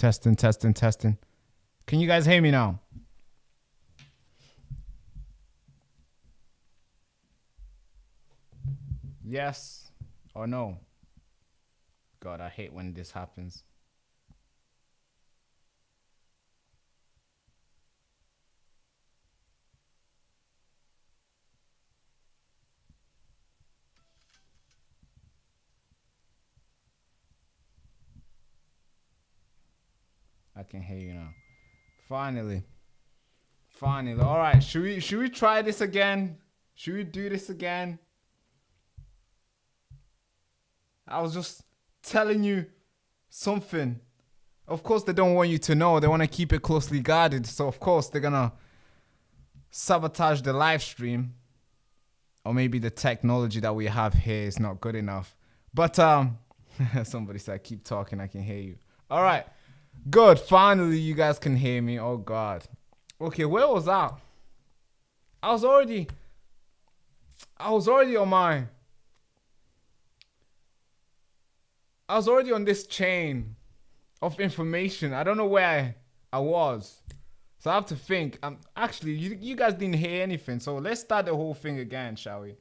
Testing, testing, testing. Can you guys hear me now? Yes or no? God, I hate when this happens. I can hear you now. Finally. Finally. All right. Should we try this again? Should we do this again? I was just telling you something. Of course, they don't want you to know. They want to keep it closely guarded. So, of course, they're going to sabotage the live stream. Or maybe the technology that we have here is not good enough. But somebody said, keep talking. I can hear you. All right. Good. Finally, you guys can hear me. Oh, God. Okay, where was I? I was already on this chain of information. I don't know where I was. So I have to think. Actually, you guys didn't hear anything. So let's start the whole thing again, shall we?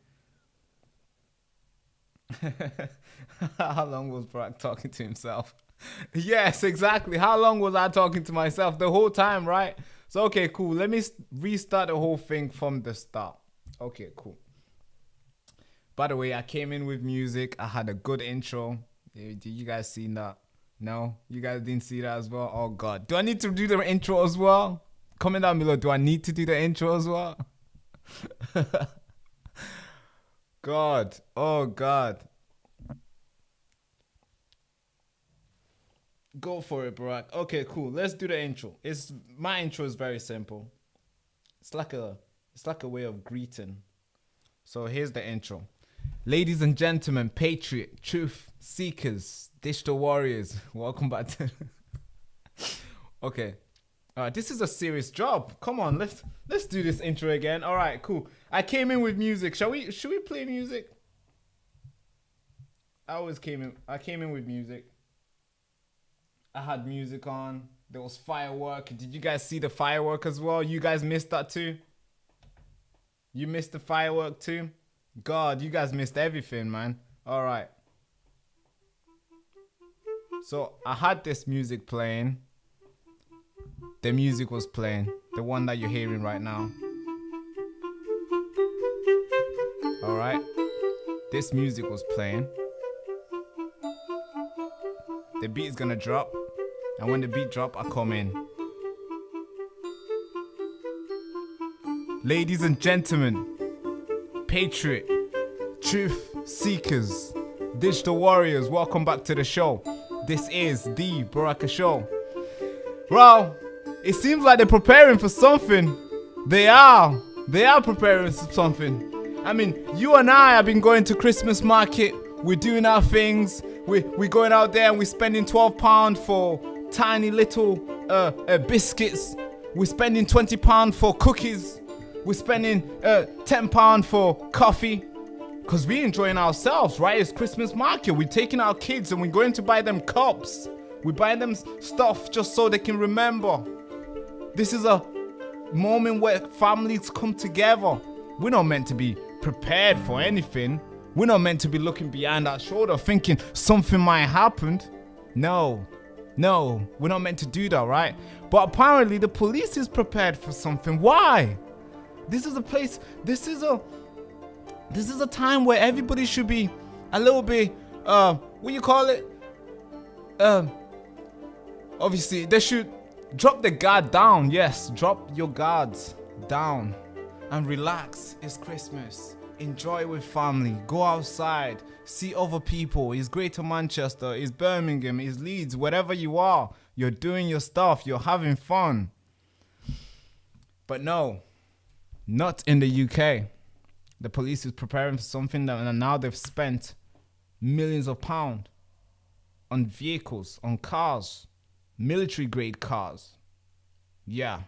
How long was Barak talking to himself? Yes, exactly. How long was I talking to myself? The whole time, right? So, okay, cool. Let me restart the whole thing from the start. Okay, cool. By the way, I came in with music. I had a good intro. Did you guys see that? No? You guys didn't see that as well? Oh, God. Do I need to do the intro as well? Comment down below. Do I need to do the intro as well? God. Oh, God. Go for it, Barak. Okay, cool. Let's do the intro. My intro is very simple. It's like a way of greeting. So here's the intro. Ladies and gentlemen, patriot, truth seekers, digital warriors, welcome back to Okay. All right, this is a serious job. Come on, let's do this intro again. All right, cool. I came in with music. Should we play music? I came in with music. I had music on. There was firework. Did you guys see the firework as well? You guys missed that too? You missed the firework too? God, you guys missed everything, man. All right. So I had this music playing. The music was playing. The one that you're hearing right now. All right. This music was playing. The beat is gonna drop. And when the beat drop, I come in. Ladies and gentlemen, patriot, truth seekers, digital warriors, welcome back to the show. This is the Baraka Show. Well, it seems like they're preparing for something. They are preparing for something. I mean, you and I have been going to Christmas market. We're doing our things. We're going out there and we're spending £12 for tiny little biscuits. We're spending £20 for cookies. We're spending £10 for coffee. Because we're enjoying ourselves, right? It's Christmas market. We're taking our kids and we're going to buy them cups. We're buying them stuff just so they can remember. This is a moment where families come together. We're not meant to be prepared for anything. We're not meant to be looking behind our shoulder thinking something might happen. No, we're not meant to do that, right? But apparently the police is prepared for something. Why? This is a place, this is a time where everybody should be a little bit, what you call it? Obviously, they should drop the guard down. Yes, drop your guards down and relax. It's Christmas. Enjoy with family. Go outside. See other people. It's Greater Manchester. It's Birmingham. It's Leeds. Wherever you are, you're doing your stuff. You're having fun. But no, not in the UK. The police is preparing for something that, and now they've spent millions of pounds on vehicles, on cars, military grade cars. Yeah,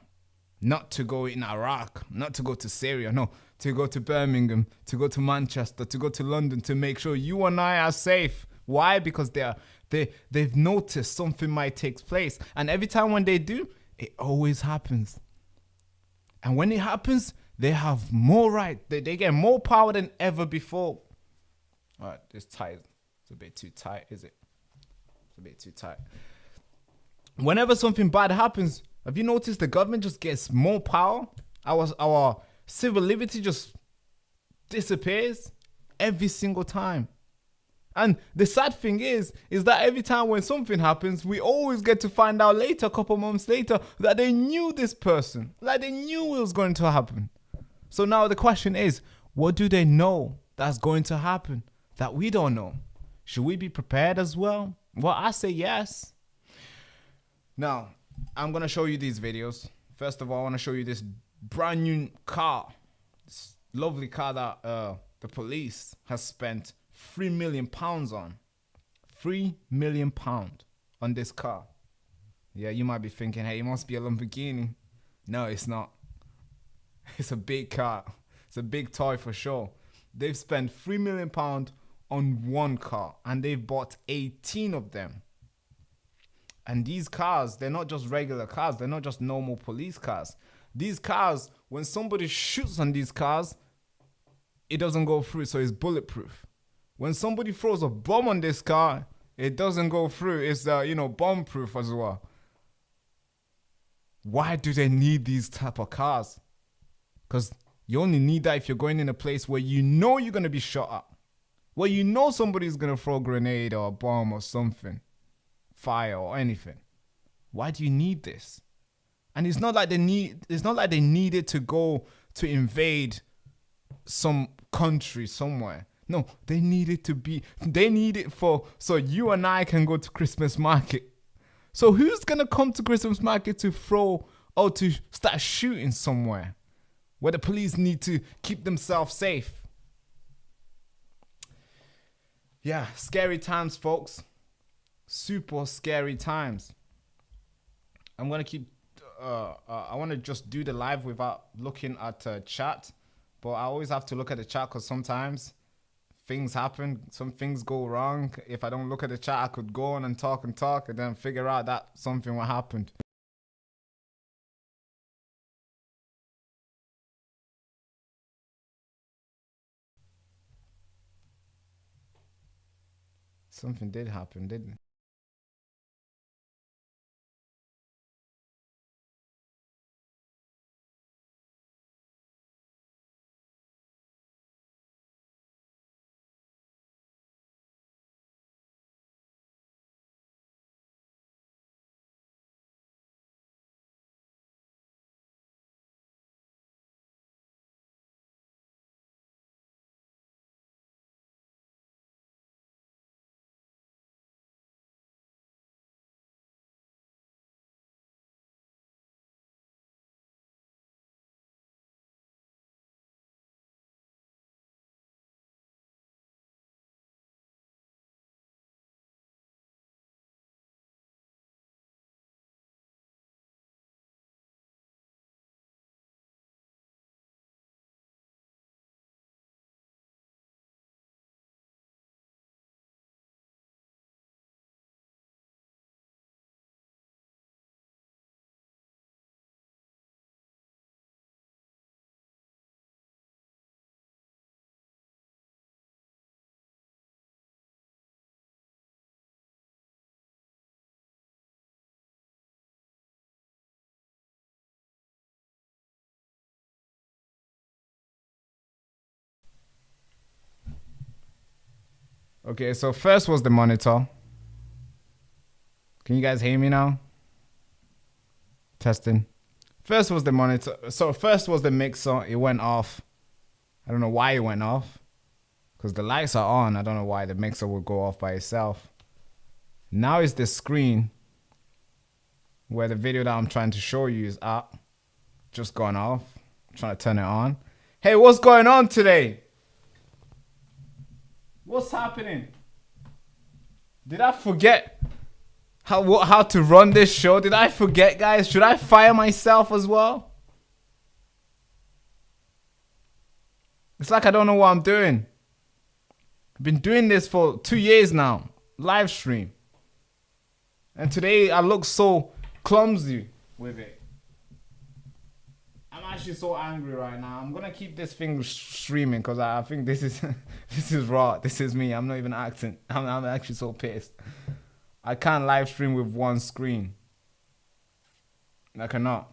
not to go in Iraq, not to go to Syria, no, to go to Birmingham, to go to Manchester, to go to London, to make sure you and I are safe. Why? Because they are They've noticed something might take place. And every time when they do, it always happens. And when it happens, they have more right. They get more power than ever before. All right, this tie is a bit too tight, is it? It's a bit too tight. Whenever something bad happens, have you noticed the government just gets more power? Our civil liberty just disappears every single time. And the sad thing is that every time when something happens, we always get to find out later, a couple months later, that they knew this person. Like they knew it was going to happen. So now the question is, what do they know that's going to happen that we don't know? Should we be prepared as well? Well, I say yes. Now, I'm going to show you these videos. First of all, I want to show you this brand new car. This lovely car that the police has spent £3 million on. £3 million on this car. Yeah, you might be thinking, hey, it must be a Lamborghini. No, it's not. It's a big car. It's a big toy for sure. They've spent £3 million on one car and they've bought 18 of them. And these cars, they're not just regular cars. They're not just normal police cars. These cars, when somebody shoots on these cars, it doesn't go through, so it's bulletproof. When somebody throws a bomb on this car, it doesn't go through. It's, bomb proof as well. Why do they need these type of cars? Because you only need that if you're going in a place where you know you're going to be shot at. Where you know somebody's going to throw a grenade or a bomb or something. Fire or anything. Why do you need this? And it's not like they needed to go to invade some country somewhere. No, they need it so you and I can go to Christmas market. So who's gonna come to Christmas market to throw or to start shooting somewhere where the police need to keep themselves safe? Yeah, scary times, folks. Super scary times. I'm gonna keep. I want to just do the live without looking at chat, but I always have to look at the chat because sometimes things happen, some things go wrong. If I don't look at the chat, I could go on and talk and then figure out that something will happen. Something did happen, didn't it? Okay, so first was the monitor. Can you guys hear me now? Testing. First was the monitor. So first was the mixer. It went off. I don't know why it went off. Because the lights are on. I don't know why the mixer would go off by itself. Now it's the screen where the video that I'm trying to show you is at. Just gone off. I'm trying to turn it on. Hey, what's going on today? What's happening? Did I forget how to run this show? Did I forget, guys? Should I fire myself as well? It's like I don't know what I'm doing. I've been doing this for 2 years now. Live stream. And today I look so clumsy with it. I'm actually so angry right now. I'm gonna keep this thing streaming because I think this is this is raw. This is me. I'm not even acting. I'm actually so pissed. I can't live stream with one screen. I cannot.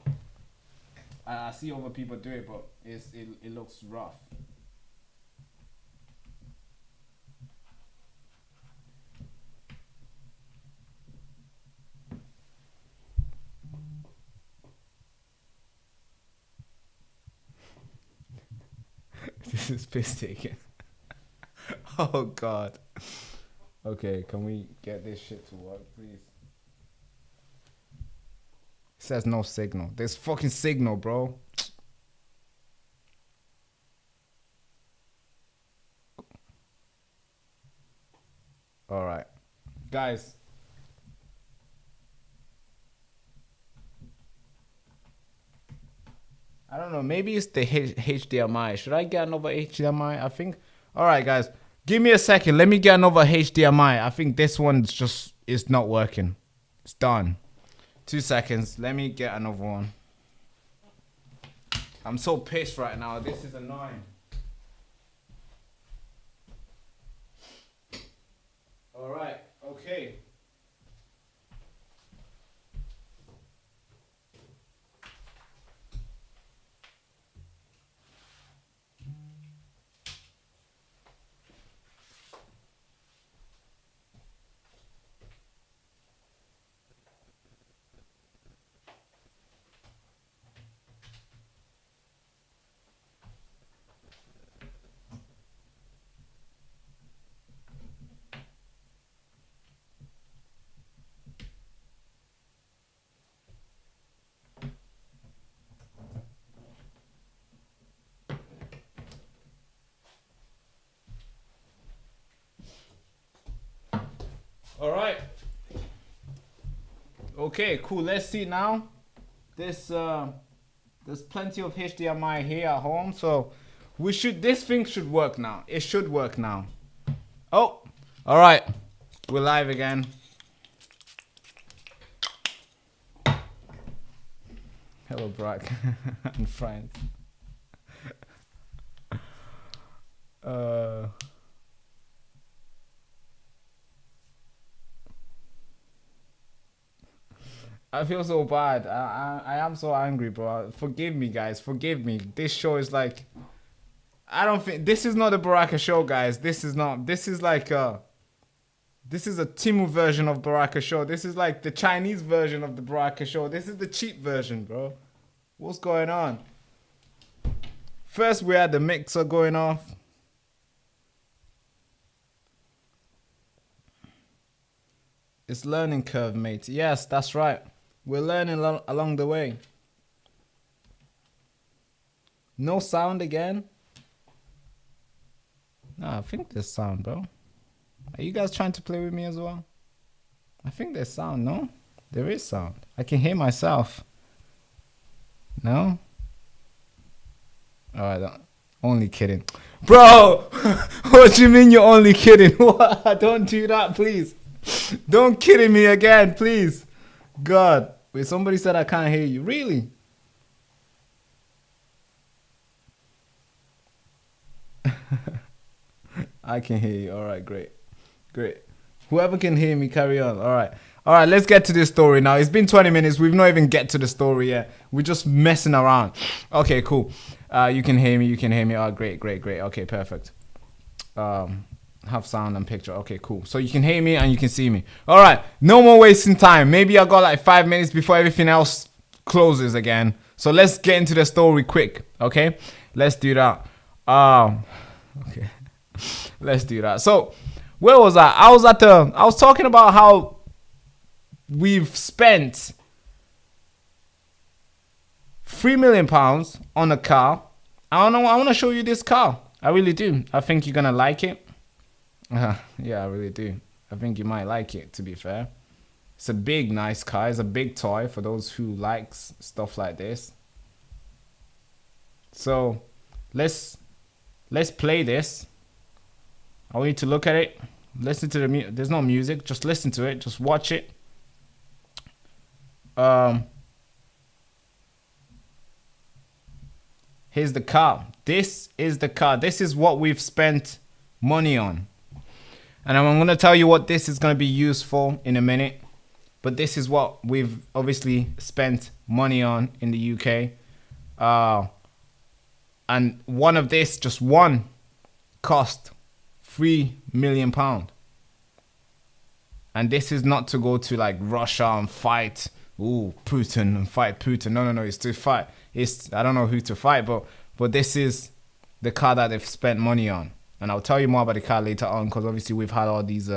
I see other people do it, but it looks rough. This is piss taking. Oh god. Okay, can we get this shit to work, please? It says no signal. There's fucking signal, bro. All right, guys. I don't know. Maybe it's the HDMI. Should I get another HDMI? I think. All right, guys. Give me a second. Let me get another HDMI. I think this one's just is not working. It's done. 2 seconds. Let me get another one. I'm so pissed right now. This is annoying. All right. Okay. All right. Okay, cool. Let's see now. There's plenty of HDMI here at home, so this thing should work now. It should work now. Oh, all right. We're live again. Hello, Brock and friends. I feel so bad. I am so angry, bro. Forgive me, guys. Forgive me. This show is like, I don't think this is not a Baraka show, guys. This is not. This is like this is a Timu version of Baraka show. This is like the Chinese version of the Baraka show. This is the cheap version, bro. What's going on? First, we had the mixer going off. It's learning curve, mate. Yes, that's right. We're learning along the way. No sound again? No, I think there's sound, bro. Are you guys trying to play with me as well? I think there's sound, no? There is sound. I can hear myself. No? Alright, only kidding. Bro! What do you mean you're only kidding? What? Don't do that, please. Don't kidding me again, please. God. Wait, somebody said I can't hear you. Really? I can hear you. All right, great. Great. Whoever can hear me, carry on. All right. All right, let's get to this story now. It's been 20 minutes. We've not even get to the story yet. We're just messing around. Okay, cool. You can hear me. You can hear me. Oh, great, great, great. Okay, perfect. Have sound and picture. Okay, cool. So you can hear me and you can see me. All right. No more wasting time. Maybe I got like 5 minutes before everything else closes again. So let's get into the story quick. Okay, let's do that. Okay, let's do that. So where was I? I was talking about how we've spent £3 million on a car. I don't know. I want to show you this car. I really do. I think you're gonna like it. Yeah, I really do. I think you might like it, to be fair. It's a big, nice car. It's a big toy for those who likes stuff like this. So let's play this. I want you to look at it. Listen to the music. There's no music. Just listen to it. Just watch it. Here's the car. This is the car. This is what we've spent money on. And I'm going to tell you what this is going to be used for in a minute. But this is what we've obviously spent money on in the UK. And one of this, just one, cost £3 million. And this is not to go to like Russia and fight Putin and fight Putin. No, it's to fight. I don't know who to fight, but this is the car that they've spent money on. And I'll tell you more about the car later on, because obviously we've had all these,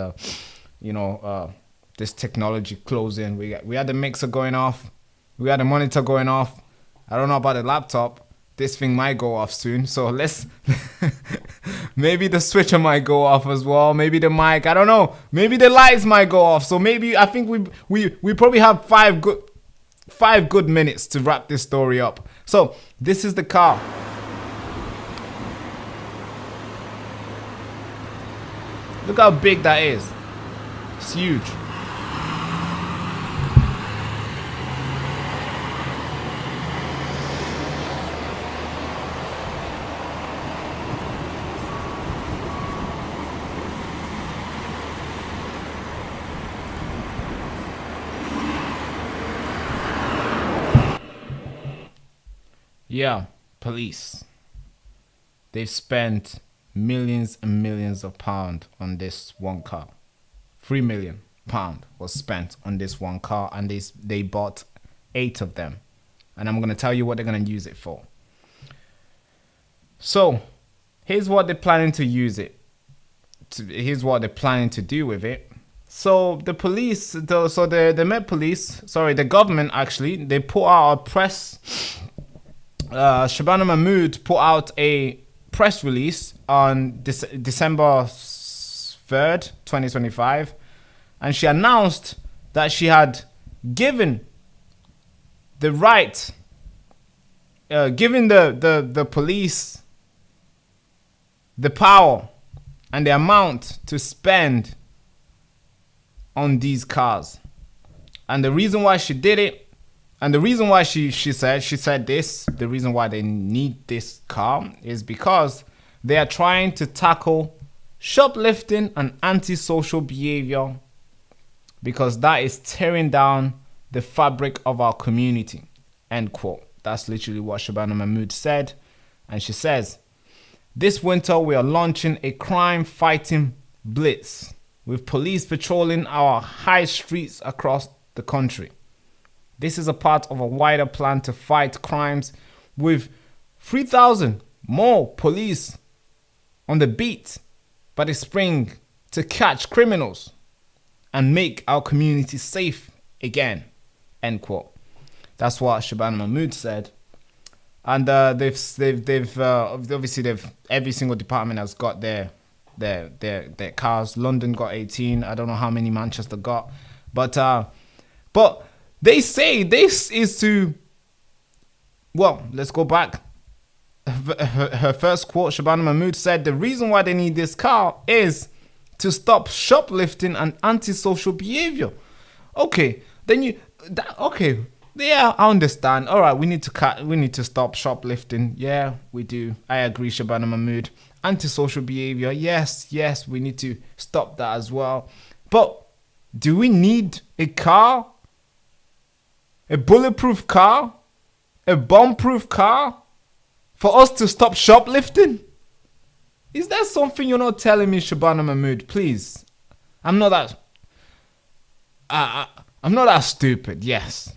this technology closing. We had the mixer going off. We had the monitor going off. I don't know about the laptop. This thing might go off soon. So let's, maybe the switcher might go off as well. Maybe the mic, I don't know. Maybe the lights might go off. So maybe, I think we probably have five good minutes to wrap this story up. So this is the car. Look how big that is. It's huge. Yeah, police. They've spent millions and millions of pounds on this one car. £3 million was spent on this one car, and they bought 8 of them. And I'm going to tell you what they're going to use it for. So here's what they're planning to use it. Here's what they're planning to do with it. So the police, the Met Police, the government actually, they put out a press. Shabana Mahmood put out a press release on December 3rd, 2025, and she announced that she had given the right, given the police the power and the amount to spend on these cars. And the reason why she did it, and the reason why she said this, the reason why they need this car is because they are trying to tackle shoplifting and antisocial behavior, because that is tearing down the fabric of our community. End quote. That's literally what Shabana Mahmood said. And she says, this winter we are launching a crime fighting blitz with police patrolling our high streets across the country. This is a part of a wider plan to fight crimes with 3,000 more police on the beat by the spring to catch criminals and make our community safe again. End quote. That's what Shabana Mahmood said. And they've obviously every single department has got their cars. London got 18. I don't know how many Manchester got, but they say this is to, well, let's go back. Her first quote, Shabana Mahmood said, the reason why they need this car is to stop shoplifting and antisocial behavior. Okay, yeah, I understand. All right, we need to stop shoplifting. Yeah, we do. I agree, Shabana Mahmood. Antisocial behavior, yes, we need to stop that as well. But do we need a car? A bulletproof car? A bomb-proof car? For us to stop shoplifting? Is that something you're not telling me, Shabana Mahmood? Please. I'm not that stupid, yes.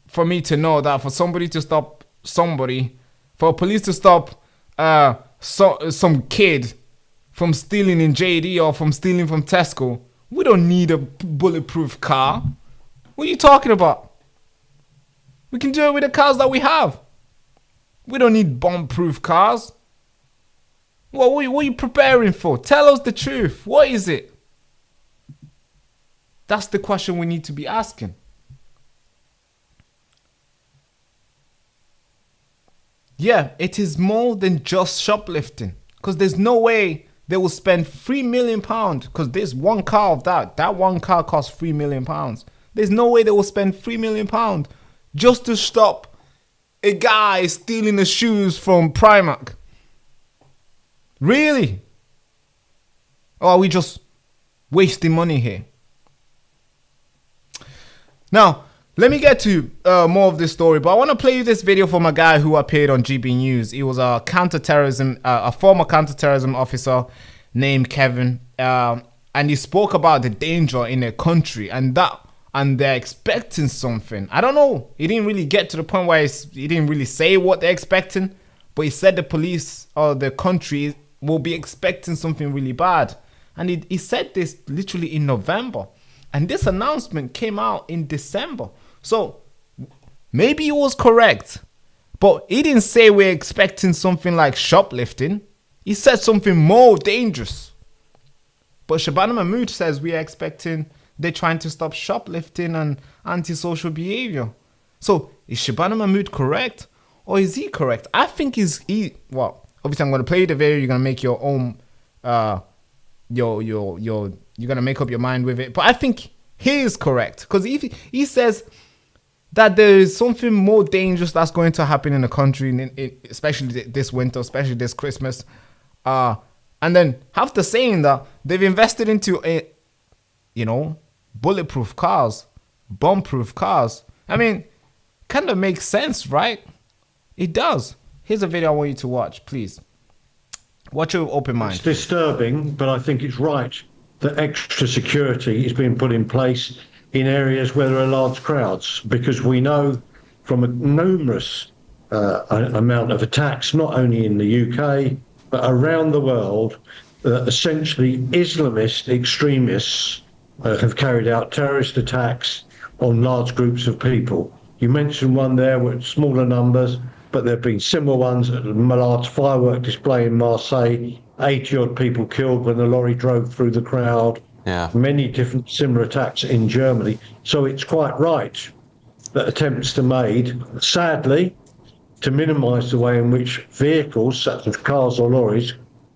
For me to know that for somebody to stop somebody, for police to stop some kid from stealing in JD or from stealing from Tesco, we don't need a bulletproof car. What are you talking about? We can do it with the cars that we have. We don't need bomb-proof cars. What are you preparing for? Tell us the truth. What is it? That's the question we need to be asking. Yeah, it is more than just shoplifting, because there's no way they will spend £3 million, because there's one car of that one car costs £3 million. There's no way they will spend £3 million just to stop a guy stealing the shoes from Primark. Really? Or are we just wasting money here? Now, let me get to more of this story, but I want to play you this video from a guy who appeared on GB News. He was a former counterterrorism officer named Kevin, and he spoke about the danger in their country and they're expecting something. I don't know. He didn't really get to the point where he didn't really say what they're expecting, but he said the police or the country will be expecting something really bad. And he said this literally in November. And this announcement came out in December. So maybe he was correct, but he didn't say we're expecting something like shoplifting. He said something more dangerous. But Shabana Mahmood says they're trying to stop shoplifting and antisocial behavior. So is Shabana Mahmood correct or is he correct? I think well, obviously I'm going to play you the video. You're going to make your own, you're going to make up your mind with it. But I think he is correct because he says that there is something more dangerous that's going to happen in the country, especially this winter, especially this Christmas. And then after saying that, they've invested into bulletproof cars, bomb-proof cars. I mean, kind of makes sense, right? It does. Here's a video I want you to watch, please. Watch it with open mind. It's disturbing, but I think it's right that extra security is being put in place in areas where there are large crowds, because we know from a numerous amount of attacks, not only in the UK, but around the world, that essentially Islamist extremists have carried out terrorist attacks on large groups of people. You mentioned one there with smaller numbers, but there have been similar ones at a large firework display in Marseille, 80-odd people killed when the lorry drove through the crowd. Yeah. Many different similar attacks in Germany. So it's quite right that attempts are made, sadly, to minimise the way in which vehicles, such as cars or lorries,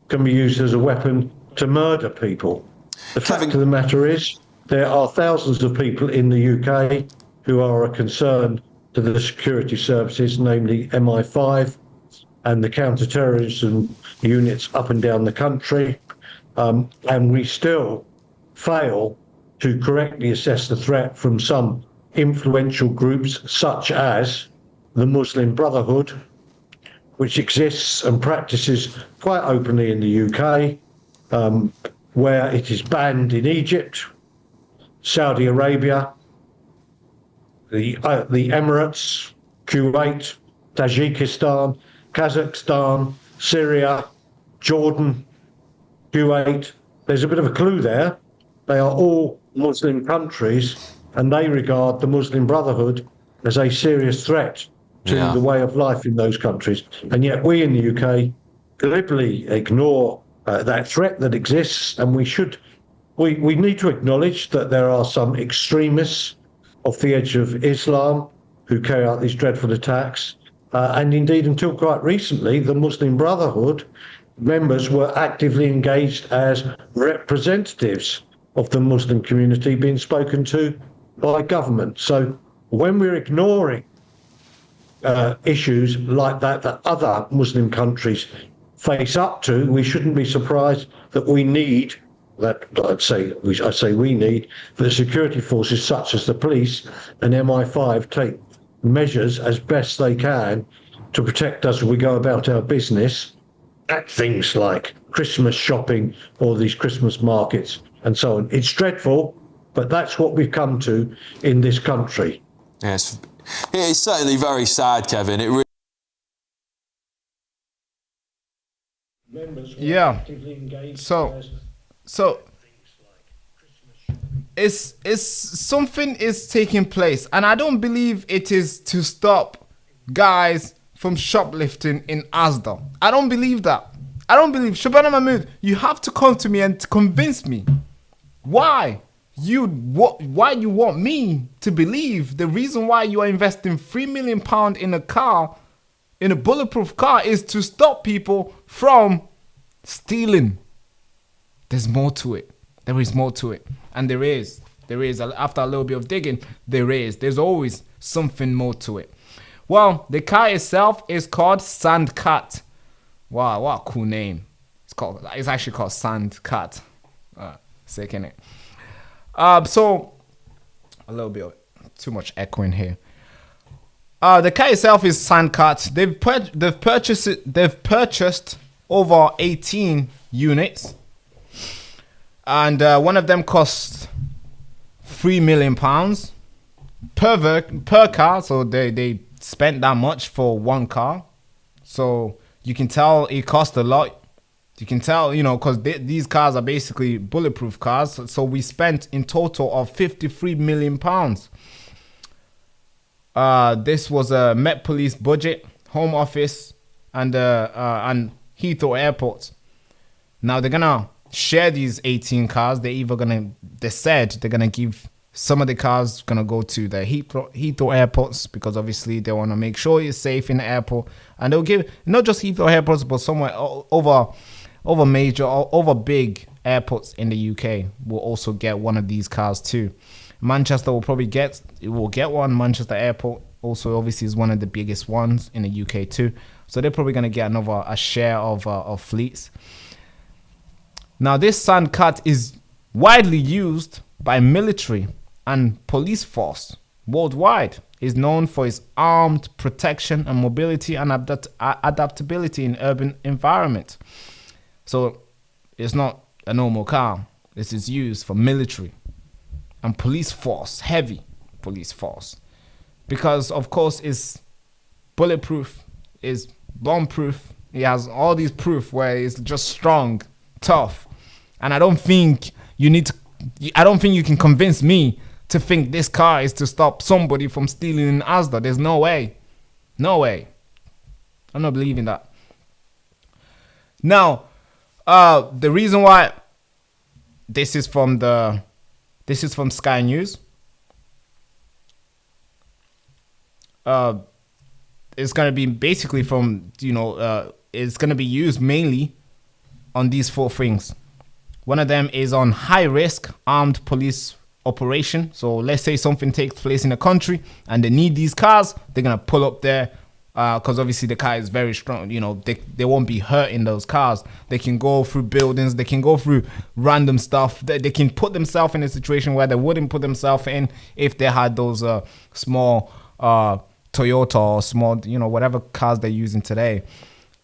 can be used as a weapon to murder people. The fact of the matter is, there are thousands of people in the UK who are a concern to the security services, namely MI5 and the counter-terrorism units up and down the country. And we still fail to correctly assess the threat from some influential groups, such as the Muslim Brotherhood, which exists and practices quite openly in the UK, where it is banned in Egypt, Saudi Arabia, the Emirates, Kuwait, Tajikistan, Kazakhstan, Syria, Jordan, Kuwait. There's a bit of a clue there. They are all Muslim countries, and they regard the Muslim Brotherhood as a serious threat to the way of life in those countries. And yet we in the UK deliberately ignore that threat that exists, and we need to acknowledge that there are some extremists off the edge of Islam who carry out these dreadful attacks. And indeed, until quite recently, the Muslim Brotherhood members were actively engaged as representatives of the Muslim community being spoken to by government. So when we're ignoring issues like that other Muslim countries face up to, we shouldn't be surprised that we need that. I say we need the security forces such as the police and MI5 take measures as best they can to protect us as we go about our business at things like Christmas shopping or these Christmas markets and so on. It's dreadful, but that's what we've come to in this country. Yes, it is certainly very sad, Kevin. It really. Yeah. So it's something is taking place, and I don't believe it is to stop guys from shoplifting in Asda. I don't believe that. I don't believe Shabana Mahmood. You have to come to me and convince me why you want me to believe the reason why you are investing £3 million in a car, in a bulletproof car, is to stop people from stealing. There's more to it. There is more to it. And there is. There is. After a little bit of digging, there's always something more to it. Well, the car itself is called Sandcat. Wow, what a cool name. It's actually called Sandcat. Sick, innit? So a little bit of too much echoing here. The car itself is Sandcat. They've purchased over 18 units, and one of them costs £3 million per car. So they spent that much for one car. So you can tell it cost a lot. You can tell, because these cars are basically bulletproof cars. So we spent in total of £53 million. This was a Met Police budget, Home Office, and Heathrow Airport. Now they're gonna share these 18 cars. They said they're gonna give some of the cars gonna go to the Heathrow airports, because obviously they want to make sure it's safe in the airport, and they'll give not just Heathrow airports but somewhere over big airports in the UK will also get one of these cars too. Manchester will probably get one. Manchester Airport also obviously is one of the biggest ones in the UK too. So they're probably going to get a share of fleets. Now this Sandcat is widely used by military and police force worldwide. Is known for its armed protection and mobility and adaptability in urban environment. So it's not a normal car. This is used for military and police force, heavy police force, because of course it's bulletproof, it's bomb-proof. It has all these proof where it's just strong, tough, and I don't think you can convince me to think this car is to stop somebody from stealing in Asda. There's no way. I'm not believing that. Now, the reason why this is from Sky News. It's going to be basically from, it's going to be used mainly on these 4 things. One of them is on high risk armed police operation. So let's say something takes place in a country and they need these cars. They're going to pull up there because obviously the car is very strong. They won't be hurt in those cars. They can go through buildings. They can go through random stuff. They can put themselves in a situation where they wouldn't put themselves in if they had those small Toyota or small, whatever cars they're using today.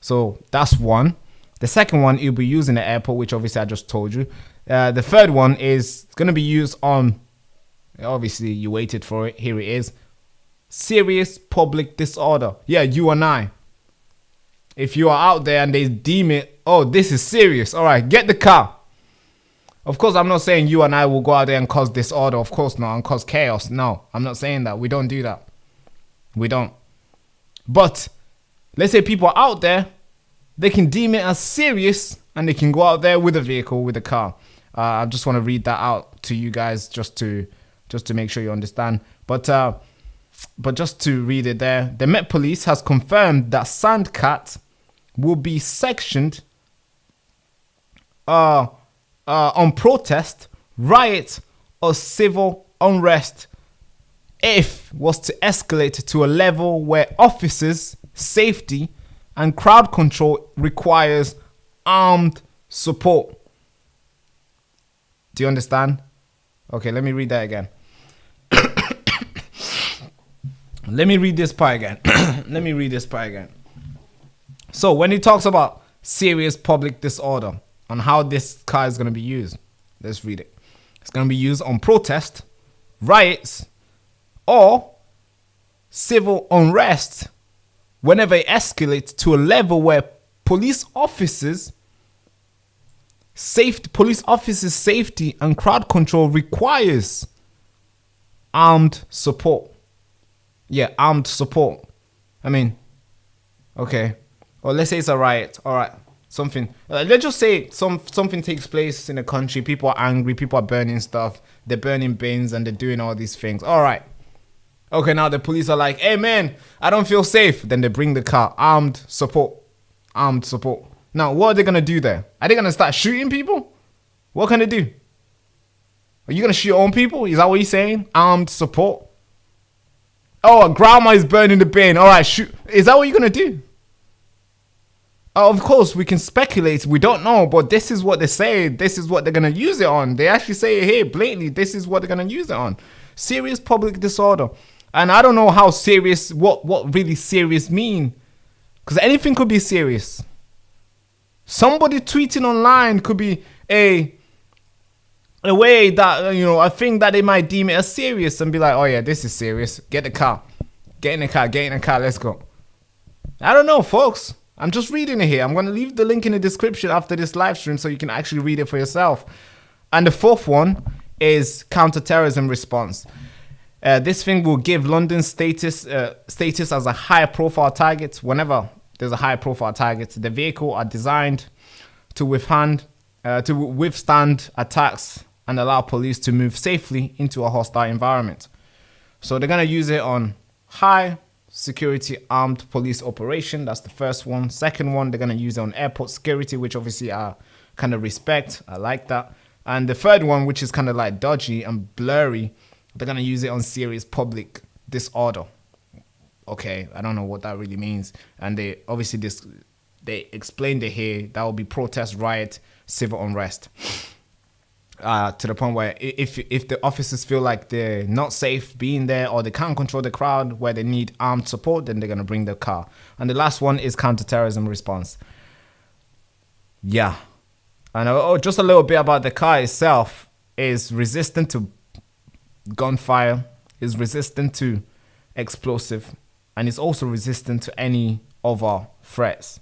So that's one. The second one, it'll be used in the airport, which obviously I just told you. The third one is going to be used on, obviously you waited for it. Here it is. Serious public disorder. Yeah, you and I. If you are out there and they deem it, oh, this is serious. All right, get the car. Of course, I'm not saying you and I will go out there and cause disorder. Of course not, and cause chaos. No, I'm not saying that. We don't do that. We don't. But let's say people are out there, they can deem it as serious and they can go out there with a vehicle, with a car. I just want to read that out to you guys just to make sure you understand. But just to read it there, the Met Police has confirmed that Sandcat will be sectioned on protest, riot, or civil unrest if was to escalate to a level where officers' safety and crowd control requires armed support. Do you understand? Okay, let me read that again. Let me read this part again. So when he talks about serious public disorder and how this car is going to be used, let's read it. It's going to be used on protest, riots, or civil unrest whenever it escalates to a level where police officers' safety and crowd control requires armed support. Yeah, armed support. I mean, okay. Or let's say it's a riot. All right, something. Let's just say something takes place in a country. People are angry. People are burning stuff. They're burning bins and they're doing all these things. All right. Okay, now the police are like, hey man, I don't feel safe. Then they bring the car. Armed support. Now, what are they going to do there? Are they going to start shooting people? What can they do? Are you gonna shoot your own people? Is that what you're saying? Armed support. Oh, grandma is burning the bin. All right, shoot. Is that what you're gonna do? Of course, we can speculate. We don't know, but this is what they say. This is what they're gonna use it on. They actually say it here blatantly. This is what they're gonna use it on. Serious public disorder. And I don't know how serious, what really serious mean. Because anything could be serious. Somebody tweeting online could be a way that, you know, a thing that they might deem it as serious and be like, oh yeah, this is serious. Get the car. Get in the car. Get in the car. Let's go. I don't know, folks. I'm just reading it here. I'm going to leave the link in the description after this live stream so you can actually read it for yourself. And the fourth one is counterterrorism response. This thing will give London status as a high profile target. Whenever there's a high profile target, the vehicle are designed to withstand attacks and allow police to move safely into a hostile environment. So they're going to use it on high security armed police operation. That's the first one. Second one, they're going to use it on airport security, which obviously I kind of respect. I like that. And the third one, which is kind of like dodgy and blurry, they're going to use it on serious public disorder. Okay, I don't know what that really means. And they obviously they explained it here. That will be protest, riot, civil unrest. To the point where if the officers feel like they're not safe being there or they can't control the crowd where they need armed support, then they're going to bring the car. And the last one is counterterrorism response. Yeah. And just a little bit about the car itself. Is resistant to gunfire, is resistant to explosive, and is also resistant to any other threats.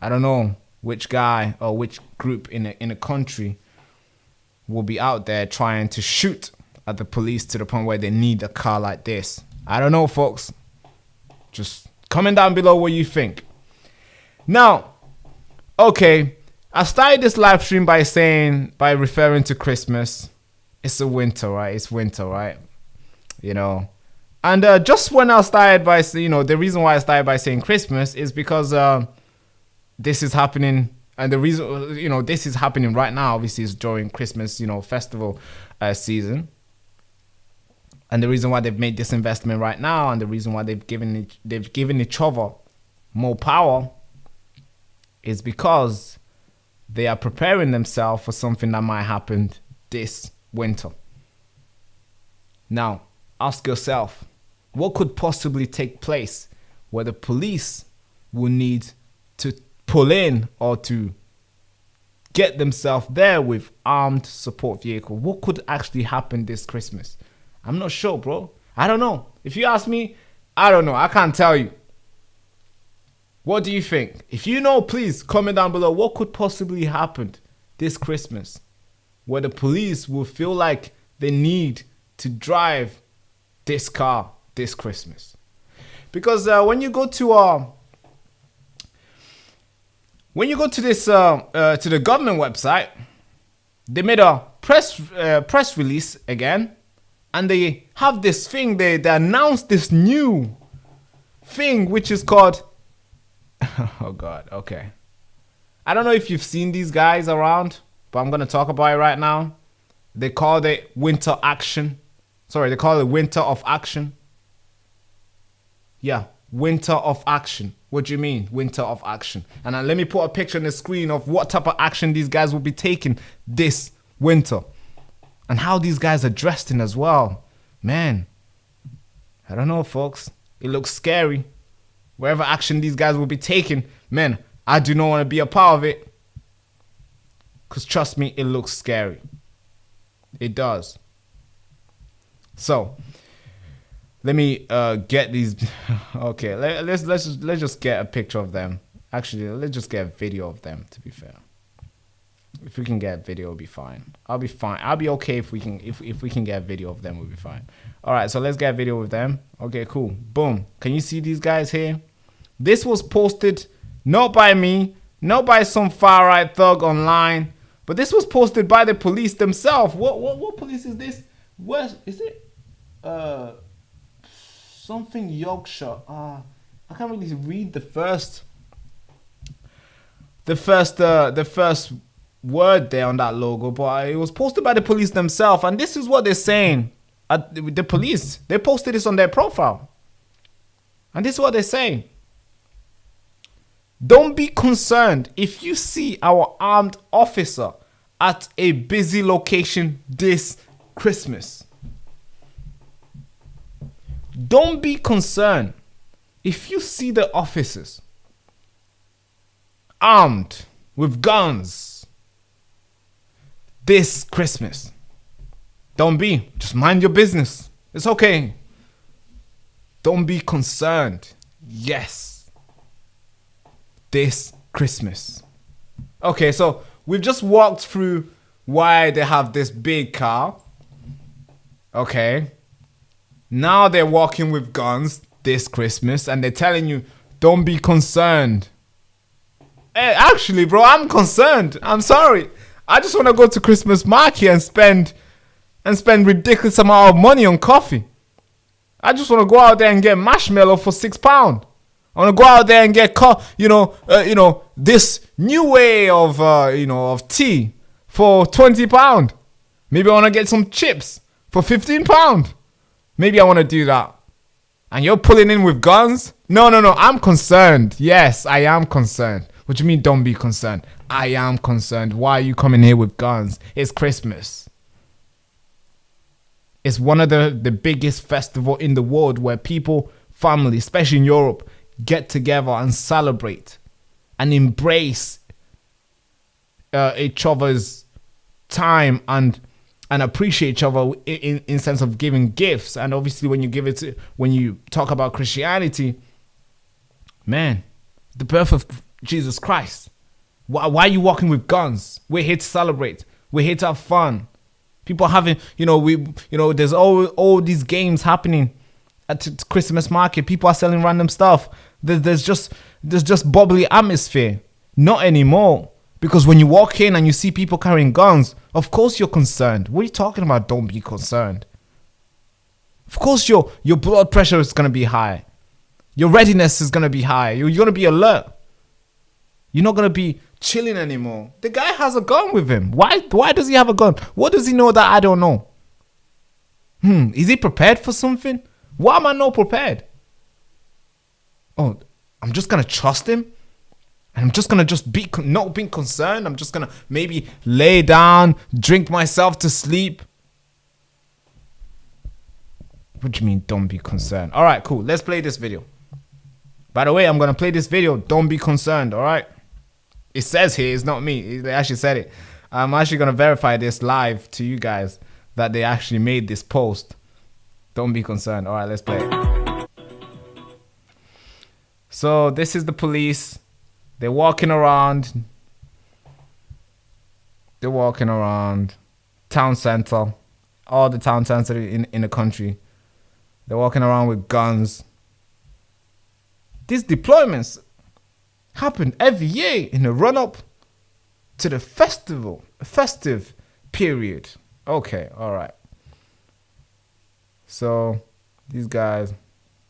I don't know which guy or which group in a country will be out there trying to shoot at the police to the point where they need a car like this. I don't know, folks. Just comment down below what you think. Now, okay, I started this live stream by referring to Christmas. It's a winter, right? It's winter, right? You know. And just when I started by, you know, the reason why I started by saying Christmas is because this is happening. And the reason, you know, this is happening right now, obviously, is during Christmas, you know, festival season. And the reason why they've made this investment right now, and the reason why they've given each other more power, is because they are preparing themselves for something that might happen this winter. Now, ask yourself, what could possibly take place where the police will need to pull in or to get themselves there with armed support vehicle? What could actually happen this Christmas? I'm not sure, bro. I don't know. If you ask me, I don't know. I can't tell you. What do you think? If you know, please comment down below. What could possibly happen this Christmas where the police will feel like they need to drive this car this Christmas? Because when you go to this to the government website, they made a press release again, and they have this thing. They announced this new thing which is called oh god, okay. I don't know if you've seen these guys around, but I'm gonna talk about it right now. They call it winter action. Sorry, they call it winter of action. Yeah, winter of action. What do you mean, winter of action? And let me put a picture on the screen of what type of action these guys will be taking this winter. And how these guys are dressed in as well. Man, I don't know, folks. It looks scary. Wherever action these guys will be taking, man, I do not want to be a part of it. Because trust me, it looks scary. It does. So, let me get these. Okay, let's just get a picture of them. Actually, let's just get a video of them. To be fair, if we can get a video, it'll be fine. I'll be fine. I'll be okay if we can get a video of them. We'll be fine. All right, so let's get a video of them. Okay, cool. Boom. Can you see these guys here? This was posted not by me, not by some far right thug online, but this was posted by the police themselves. What police is this? Where is it? Something Yorkshire. I can't really read the first word there on that logo, but it was posted by the police themselves, and this is what they're saying. The police, they posted this on their profile, and this is what they're saying. Don't be concerned if you see our armed officer at a busy location this Christmas. Don't be concerned if you see the officers armed with guns this Christmas. Don't be. Just mind your business. It's okay. Don't be concerned. Yes. This Christmas. Okay, so we've just walked through why they have this big car. Okay. Now they're walking with guns this Christmas and they're telling you, don't be concerned. Hey, actually, bro, I'm concerned. I'm sorry. I just want to go to Christmas market and spend ridiculous amount of money on coffee. I just want to go out there and get marshmallow for £6. I want to go out there and get this new way of of tea for £20. Maybe I want to get some chips for £15. Maybe I want to do that. And you're pulling in with guns? No. I'm concerned. Yes, I am concerned. What do you mean don't be concerned? I am concerned. Why are you coming here with guns? It's Christmas. It's one of the biggest festival in the world where people, family, especially in Europe, get together and celebrate and embrace each other's time and appreciate each other in sense of giving gifts. And obviously when you talk about Christianity, man, the birth of Jesus Christ. Why are you walking with guns? We're here to celebrate. We're here to have fun. People having, there's all these games happening at Christmas market. People are selling random stuff. There's just bubbly atmosphere. Not anymore. Because when you walk in and you see people carrying guns, of course you're concerned. What are you talking about? Don't be concerned. Of course your blood pressure is going to be high. Your readiness is going to be high. You're going to be alert. You're not going to be chilling anymore. The guy has a gun with him. Why does he have a gun? What does he know that I don't know? Is he prepared for something? Why am I not prepared? Oh, I'm just going to trust him? And I'm just going to be not being concerned? I'm just going to maybe lay down, drink myself to sleep? What do you mean, don't be concerned? All right, cool. Let's play this video. By the way, I'm going to play this video. Don't be concerned, all right? It says here, it's not me. They actually said it. I'm actually going to verify this live to you guys that they actually made this post. Don't be concerned. All right, let's play it. So this is the police. They're walking around. They're walking around town center. All the town center in the country. They're walking around with guns. These deployments happen every year in the run-up to the festive period. Okay, all right. So these guys,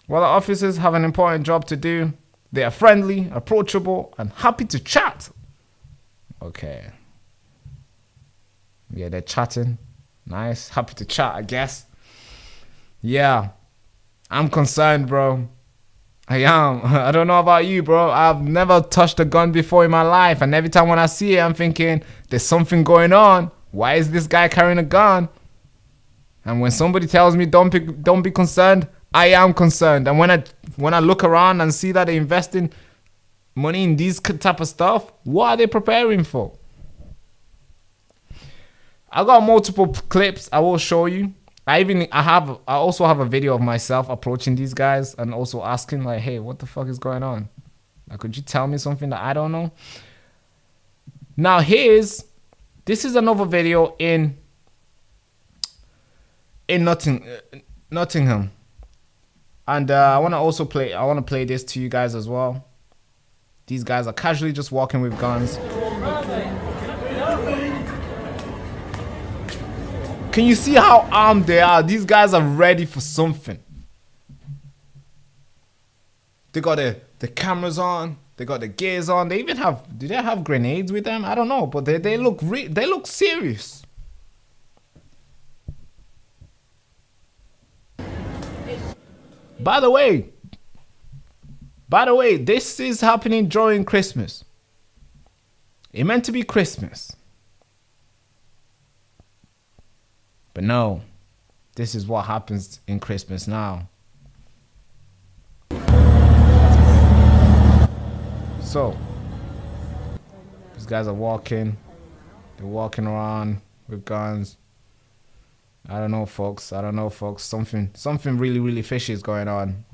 well, the officers have an important job to do. They are friendly, approachable, and happy to chat. Okay. Yeah, they're chatting. Nice. Happy to chat, I guess. Yeah. I'm concerned, bro. I am. I don't know about you, bro. I've never touched a gun before in my life. And every time when I see it, I'm thinking, there's something going on. Why is this guy carrying a gun? And when somebody tells me don't be concerned, I am concerned. And when I look around and see that they're investing money in these type of stuff, what are they preparing for? I got multiple clips I will show you. I also have a video of myself approaching these guys and also asking like, hey, what the fuck is going on? Like, could you tell me something that I don't know? Now this is another video in Nottingham. And I want to play this to you guys as well. These guys are casually just walking with guns. Can you see how armed they are? These guys are ready for something. They got the cameras on. They got the gears on. They even have, do they have grenades with them? I don't know, but they look serious. By the way, this is happening during Christmas. It meant to be Christmas. But no, this is what happens in Christmas now. So, these guys are walking. They're walking around with guns. I don't know, folks. Something really, really fishy is going on.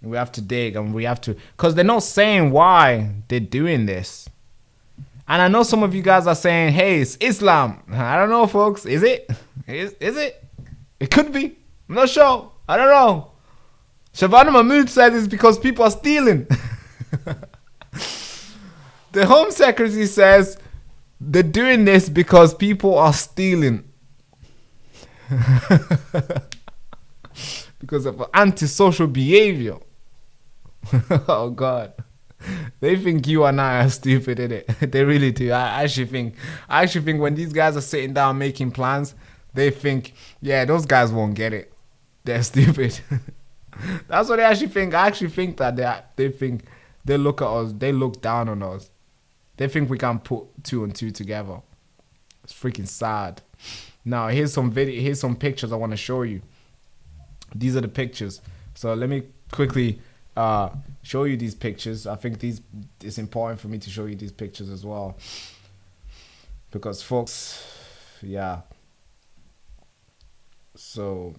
We have to dig, and we have to, because they're not saying why they're doing this. And I know some of you guys are saying, hey, it's Islam. I don't know, folks. Is it? Is it? It could be. I'm not sure. I don't know. Shabana Mahmood said it's because people are stealing. The Home Secretary says they're doing this because people are stealing. Because of antisocial behavior. Oh God. They think you and I are stupid, innit? They really do. I actually think when these guys are sitting down making plans, they think, yeah, those guys won't get it. They're stupid. That's what they actually think. I actually think that they think they look at us, they look down on us. They think we can put 2 and 2 together. It's freaking sad. Now here's some pictures I want to show you. These are the pictures. So let me quickly show you these pictures. I think it's important for me to show you these pictures as well, because folks, yeah. So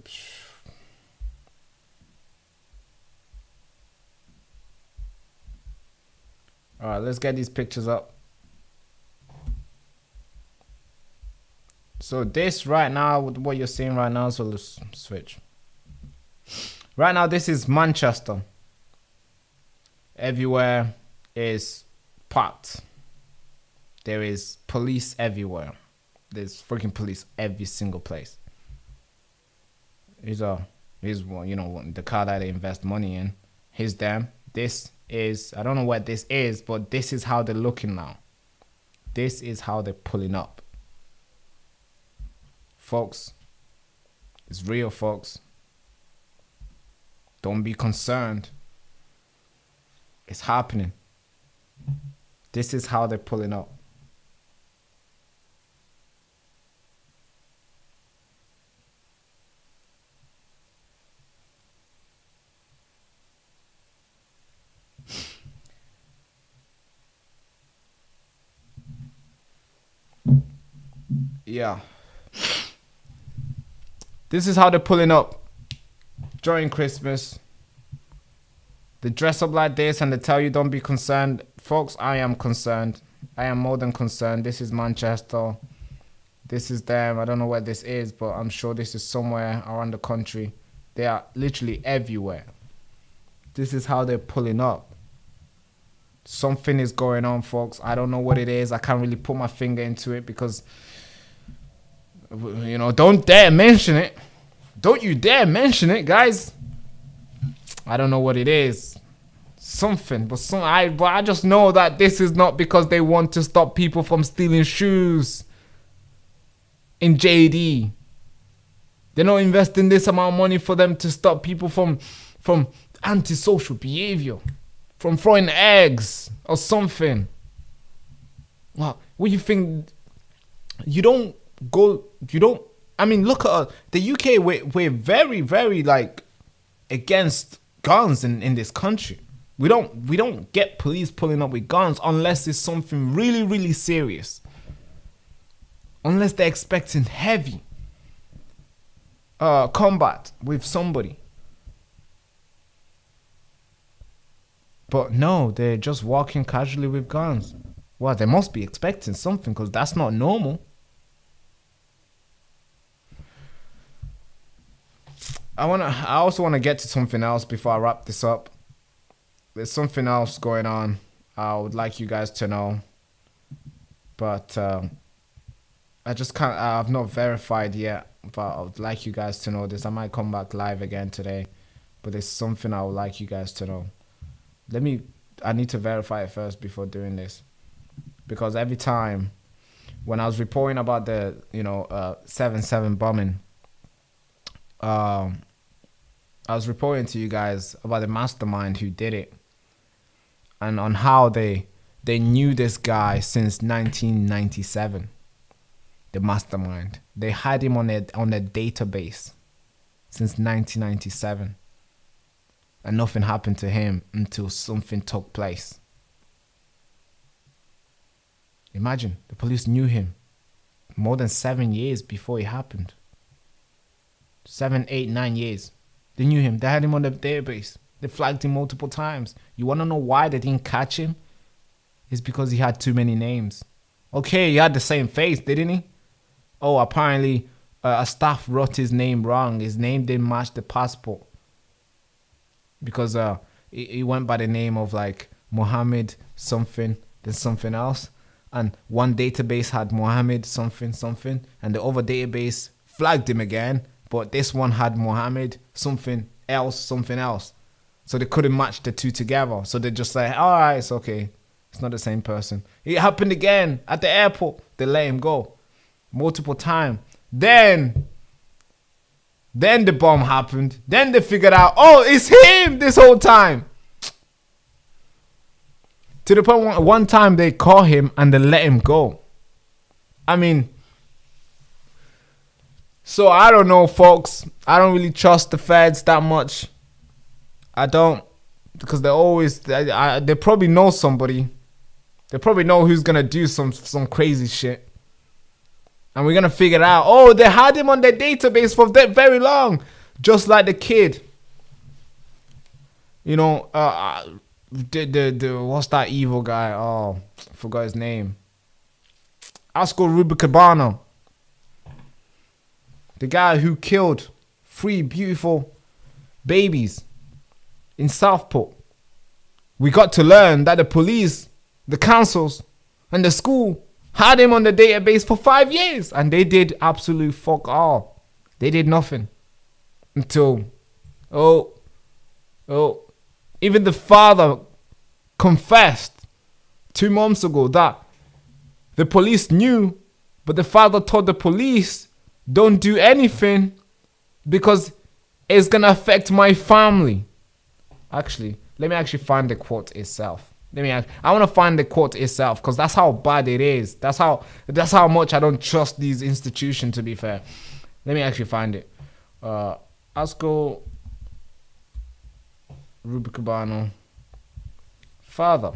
all right, let's get these pictures up. So this right now, what you're seeing right now, so let's switch. Right now, this is Manchester. Everywhere is packed. There is police everywhere. There's freaking police every single place. Here's one, you know, the car that they invest money in. Here's them. This is, I don't know what this is, but this is how they're looking now. This is how they're pulling up. Folks, it's real, folks. Don't be concerned. It's happening. This is how they're pulling up. Yeah. This is how they're pulling up during Christmas. They dress up like this and they tell you don't be concerned. Folks, I am concerned. I am more than concerned. This is Manchester. This is them. I don't know where this is, but I'm sure this is somewhere around the country. They are literally everywhere. This is how they're pulling up. Something is going on, folks. I don't know what it is. I can't really put my finger into it because, you know, don't dare mention it. Don't you dare mention it, guys. I don't know what it is. Something, but I just know that this is not because they want to stop people from stealing shoes in JD. They're not investing this amount of money for them to stop people from antisocial behavior, from throwing eggs or something. Well, what do you think? I mean, look at the UK. We're very, very like against guns in this country. We don't get police pulling up with guns unless it's something really, really serious. Unless they're expecting heavy combat with somebody. But no, they're just walking casually with guns. Well, they must be expecting something because that's not normal. I also want to get to something else before I wrap this up. There's something else going on I would like you guys to know. But I just can't, I've not verified yet, but I would like you guys to know this. I might come back live again today, but there's something I would like you guys to know. Let me I need to verify it first before doing this, because every time when I was reporting about the 7/7 bombing, I was reporting to you guys about the mastermind who did it, and on how they knew this guy since 1997. The mastermind, they had him on a database since 1997, and nothing happened to him until something took place. Imagine, the police knew him more than 7 years before it happened. 7, 8, 9 years. They knew him. They had him on the database. They flagged him multiple times. You want to know why they didn't catch him? It's because he had too many names. Okay, he had the same face, didn't he? Oh, apparently a staff wrote his name wrong. His name didn't match the passport. Because he went by the name of like Mohammed something, then something else. And one database had Mohammed something, something. And the other database flagged him again. But this one had Mohammed something else, something else. So they couldn't match the two together. So they just say, all right, it's okay. It's not the same person. It happened again at the airport. They let him go multiple times. Then the bomb happened. Then they figured out, oh, it's him this whole time. To the point one time they caught him and they let him go. I mean, so I don't know, folks. I don't really trust the feds that much. I don't, because they probably know somebody. They probably know who's gonna do some crazy shit. And we're gonna figure it out. Oh, they had him on their database for that very long. Just like the kid. You know, what's that evil guy? Oh, I forgot his name. Rubicabano. The guy who killed 3 beautiful babies in Southport. We got to learn that the police, the councils, and the school had him on the database for 5 years. And they did absolute fuck all. They did nothing. Until, even the father confessed 2 months ago that the police knew, but the father told the police, don't do anything because it's going to affect my family. Actually, let me actually find the quote itself. I want to find the quote itself, because that's how bad it is. That's how much I don't trust these institutions, to be fair. Let me actually find it. Asco Rubicabano. Father.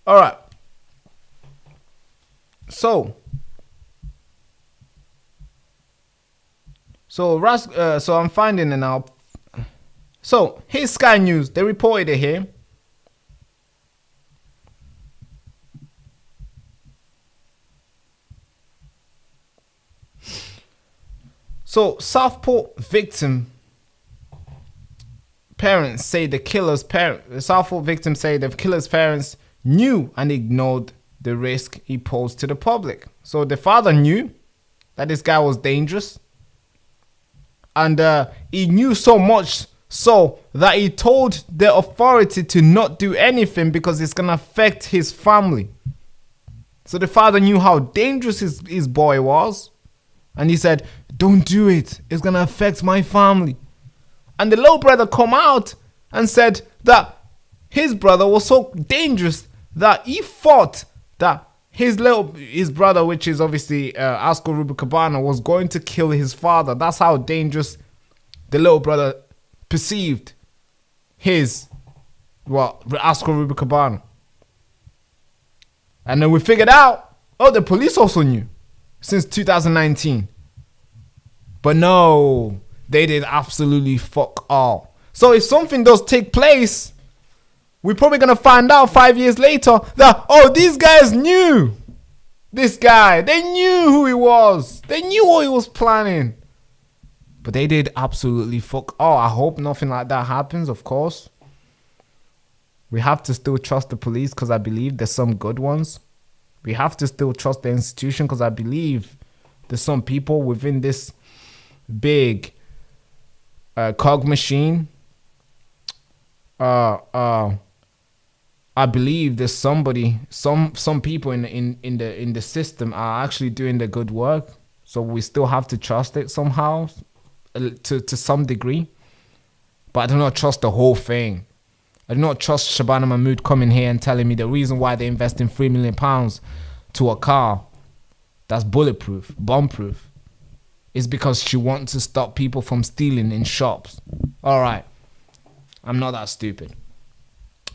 All right. So I'm finding it now. So here's Sky News. They reported it here. So Southport victim parents say the killer's Southport victims say the killer's parents knew and ignored the risk he posed to the public. So the father knew that this guy was dangerous, and he knew so much so that he told the authority to not do anything because it's gonna affect his family. So the father knew how dangerous his boy was, and he said, don't do it, it's gonna affect my family. And the little brother come out and said that his brother was so dangerous that he thought that his brother, which is obviously Asco Rubicabano, was going to kill his father. That's how dangerous the little brother perceived Asco Rubicabano. And then we figured out, the police also knew since 2019. But no, they did absolutely fuck all. So if something does take place, we're probably going to find out 5 years later that, these guys knew this guy. They knew who he was. They knew what he was planning. But they did absolutely fuck. Oh, I hope nothing like that happens, of course. We have to still trust the police because I believe there's some good ones. We have to still trust the institution because I believe there's some people within this big cog machine. I believe there's somebody, some people in the system are actually doing the good work. So we still have to trust it somehow, to some degree. But I do not trust the whole thing. I do not trust Shabana Mahmood coming here and telling me the reason why they invest in £3 million to a car that's bulletproof, bomb-proof, is because she wants to stop people from stealing in shops. All right. I'm not that stupid.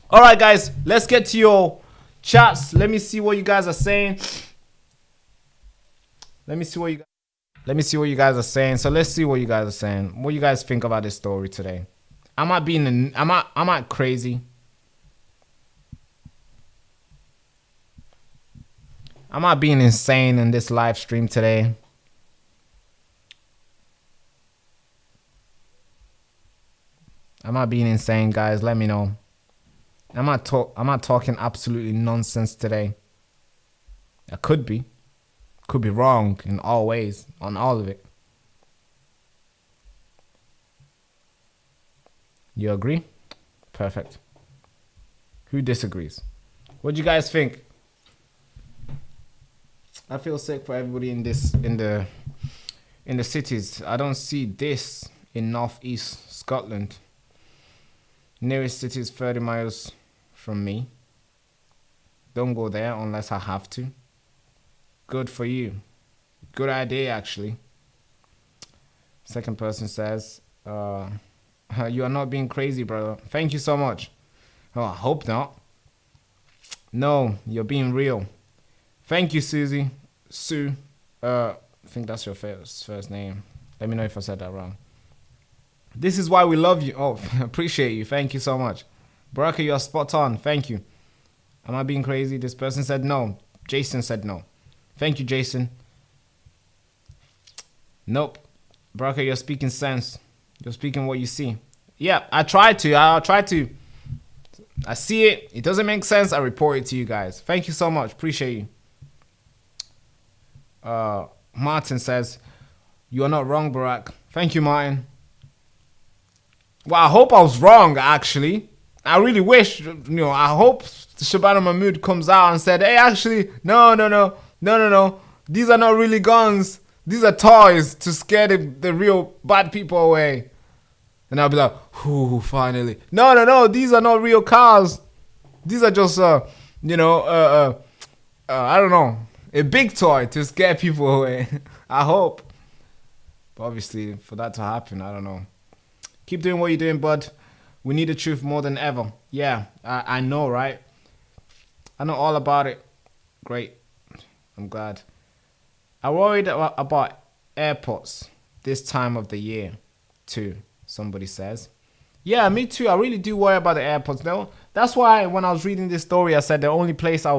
All right, guys. Let's get to your chats. Let me see what you guys are saying. Let me see what you guys are saying. So let's see what you guys are saying. What do you guys think about this story today? Am I crazy? Am I being insane in this live stream today? Am I being insane, guys? Let me know. Am I talking absolutely nonsense today? I could be. Could be wrong in all ways, on all of it. You agree? Perfect. Who disagrees? What do you guys think? I feel sick for everybody in the cities. I don't see this in northeast Scotland. Nearest city is 30 miles from me. Don't go there unless I have to. Good for you. Good idea, actually. Second person says, you are not being crazy, brother. Thank you so much. Oh, I hope not. No, you're being real. Thank you, Susie. Sue. I think that's your first name. Let me know if I said that wrong. This is why we love you. Oh, appreciate you. Thank you so much. Baraka, you're spot on. Thank you. Am I being crazy? This person said no. Jason said no. Thank you, Jason. Nope. Baraka, you're speaking sense. You're speaking what you see. Yeah, I try to. I see it. It doesn't make sense. I report it to you guys. Thank you so much. Appreciate you. Martin says, you are not wrong, Barak. Thank you, Martin. Well, I hope I was wrong, actually. I really wish, I hope Shabana Mahmood comes out and said, hey, actually, no. These are not really guns. These are toys to scare the real bad people away. And I'll be like, ooh, finally. No, these are not real cars. These are just, I don't know, a big toy to scare people away. I hope. But obviously, for that to happen, I don't know. Keep doing what you're doing, bud. We need the truth more than ever. Yeah, I know, right? I know all about it. Great. I'm glad. I worried about airports this time of the year, too, somebody says. Yeah, me too. I really do worry about the airports. though. That's why when I was reading this story, I said the only place I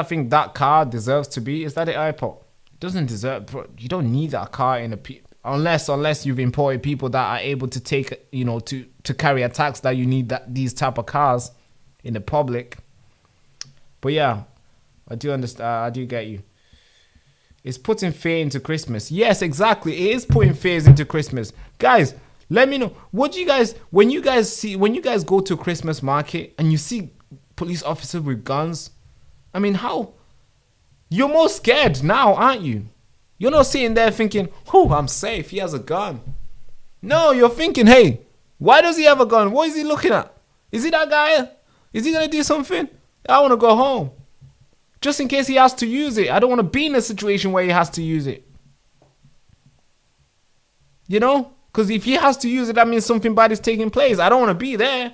think that car deserves to be is at the airport. It doesn't deserve, bro. You don't need that car in unless you've employed people that are able to take, to carry attacks that you need these type of cars in the public. But yeah, I do understand. I do get you. It's putting fear into Christmas. Yes, exactly. It is putting fears into Christmas. Guys, let me know. What do you guys, when you guys go to a Christmas market and you see police officers with guns, I mean, how? You're more scared now, aren't you? You're not sitting there thinking, oh, I'm safe. He has a gun. No, you're thinking, hey, why does he have a gun? What is he looking at? Is he that guy? Is he going to do something? I want to go home. Just in case he has to use it. I don't want to be in a situation where he has to use it. Because if he has to use it, that means something bad is taking place. I don't want to be there.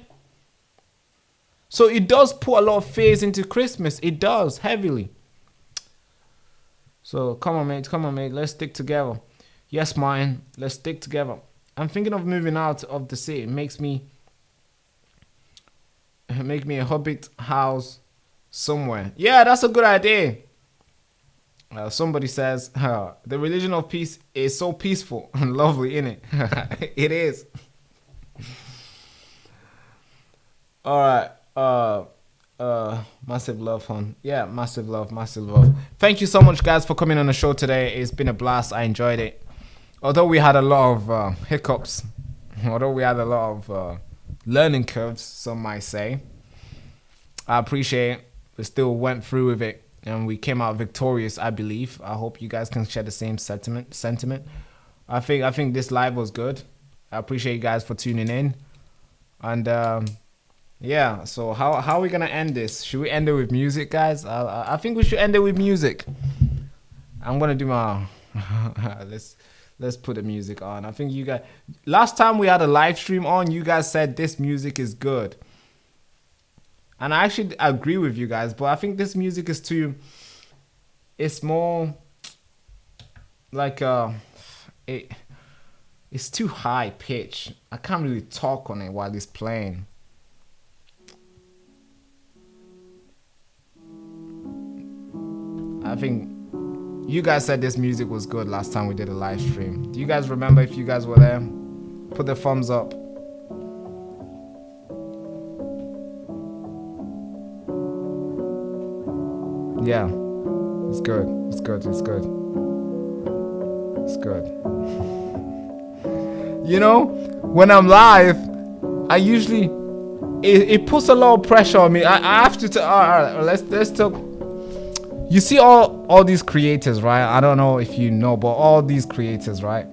So it does put a lot of fears into Christmas. It does, heavily. So come on, mate. Let's stick together. Yes, Martin. Let's stick together. I'm thinking of moving out of the city. It makes me a hobbit house somewhere. Yeah, that's a good idea. Somebody says, the religion of peace is so peaceful and lovely, innit? It is. All right. Massive love, hon. Yeah, massive love. Thank you so much, guys, for coming on the show today. It's been a blast. I enjoyed it. Although we had a lot of hiccups, although we had a lot of learning curves, some might say, I appreciate it. We still went through with it, and we came out victorious, I believe. I hope you guys can share the same sentiment. I think this live was good. I appreciate you guys for tuning in. And yeah, so how are we gonna end this? Should we end it with music, guys? I think we should end it with music. I'm gonna do my let's put the music on. I think you guys, last time we had a live stream on, you guys said this music is good, and I actually agree with you guys, but I think this music is too, it's more like it's too high pitch. I can't really talk on it while it's playing. I think you guys said this music was good last time we did a live stream. Do you guys remember? If you guys were there, put the thumbs up. Yeah, it's good. It's good. It's good. It's good. You know, when I'm live, I usually it puts a lot of pressure on me. I have to. All right, let's talk. You see all these creators, right? I don't know if you know, but all these creators, right?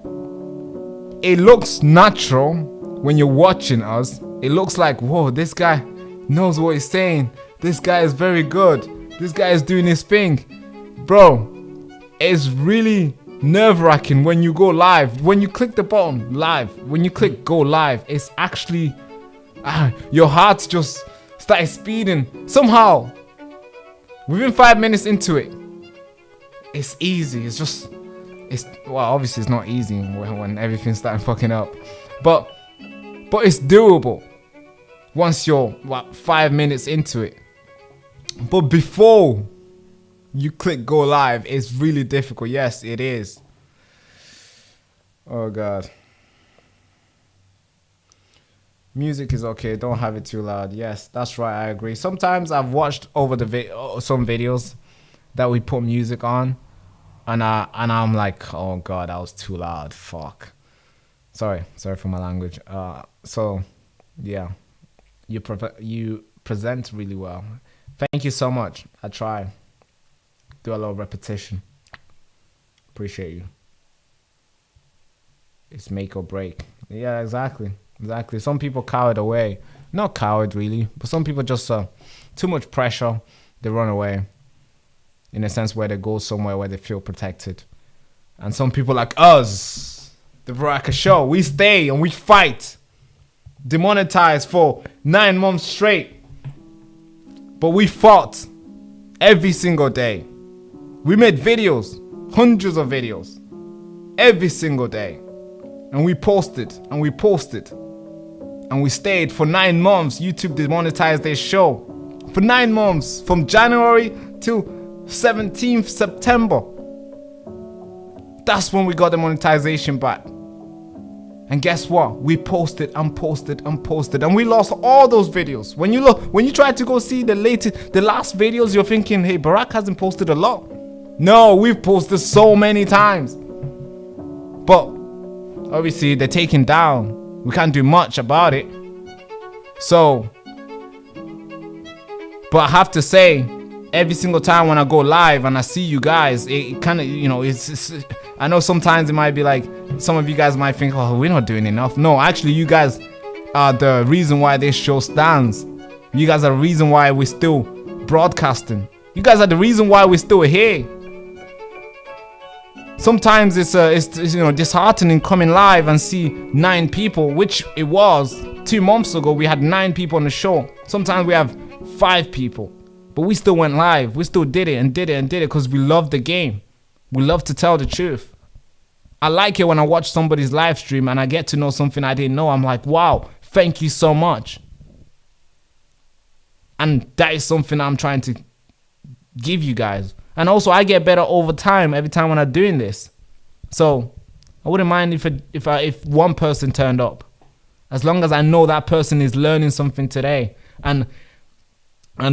It looks natural when you're watching us. It looks like, whoa, this guy knows what he's saying. This guy is very good. This guy is doing his thing. Bro, it's really nerve-wracking when you go live. When you click the button, live. When you click go live, it's actually, your heart's just started speeding. Somehow, within 5 minutes into it, it's easy. Well, obviously it's not easy when everything's starting fucking up, but it's doable once you're 5 minutes into it. But before you click go live, it's really difficult. Yes, it is. Oh God. Music is okay. Don't have it too loud. Yes, that's right. I agree. Sometimes I've watched over some videos that we put music on, and I'm like, oh God, that was too loud. Fuck. Sorry for my language. So yeah, you present really well. Thank you so much. I try. Do a lot of repetition. Appreciate you. It's make or break. Yeah, exactly. Some people cowered away. Not coward really, but some people just too much pressure. They run away. In a sense where they go somewhere where they feel protected. And some people like us, the Baraka Show, we stay and we fight. Demonetized for 9 months straight. But we fought every single day. We made videos, hundreds of videos, every single day. And we posted. And we stayed for 9 months. YouTube demonetized their show. For 9 months. From January till 17th September. That's when we got the monetization back. And guess what? We posted. And we lost all those videos. When you try to go see the last videos, you're thinking, hey, Baraka hasn't posted a lot. No, we've posted so many times. But obviously they're taken down. We can't do much about it. So, but I have to say, every single time when I go live and I see you guys, it kind of, it's I know sometimes it might be like, some of you guys might think, oh, we're not doing enough. No, actually, you guys are the reason why this show stands. You guys are the reason why we're still broadcasting. You guys are the reason why we're still here. Sometimes it's disheartening coming live and see 9 people, which it was 2 months ago. We had 9 people on the show. Sometimes we have 5 people, but we still went live. We still did it because we love the game. We love to tell the truth. I like it when I watch somebody's live stream and I get to know something I didn't know. I'm like, wow, thank you so much. And that is something I'm trying to give you guys. And also, I get better over time every time when I'm doing this. So I wouldn't mind if one person turned up, as long as I know that person is learning something today. And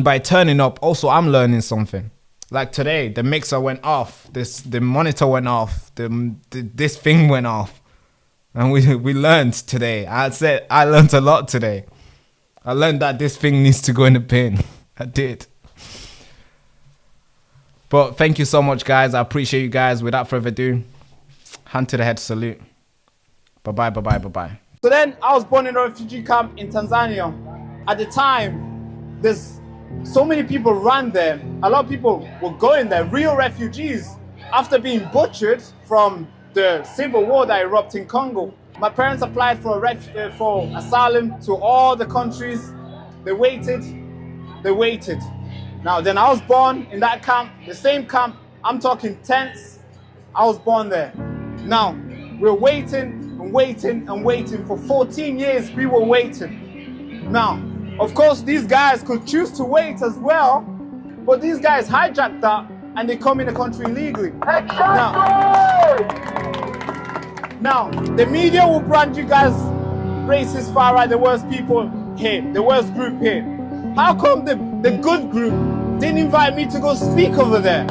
by turning up, also I'm learning something. Like today, the mixer went off, the monitor went off, this thing went off, and we learned today. I learned a lot today. I learned that this thing needs to go in the bin. I did. But thank you so much, guys. I appreciate you guys. Without further ado, hand to the head salute. Bye-bye, bye-bye, bye-bye. So then I was born in a refugee camp in Tanzania. At the time, there's so many people ran there. A lot of people were going there, real refugees, after being butchered from the civil war that erupted in Congo. My parents applied for asylum to all the countries. They waited. Now, then I was born in that camp, the same camp. I'm talking tents. I was born there. Now, we're waiting and waiting and waiting. For 14 years, we were waiting. Now, of course, these guys could choose to wait as well, but these guys hijacked that and they come in the country illegally. Now, the media will brand you guys racist, far right, the worst people here, the worst group here. How come the good group didn't invite me to go speak over there?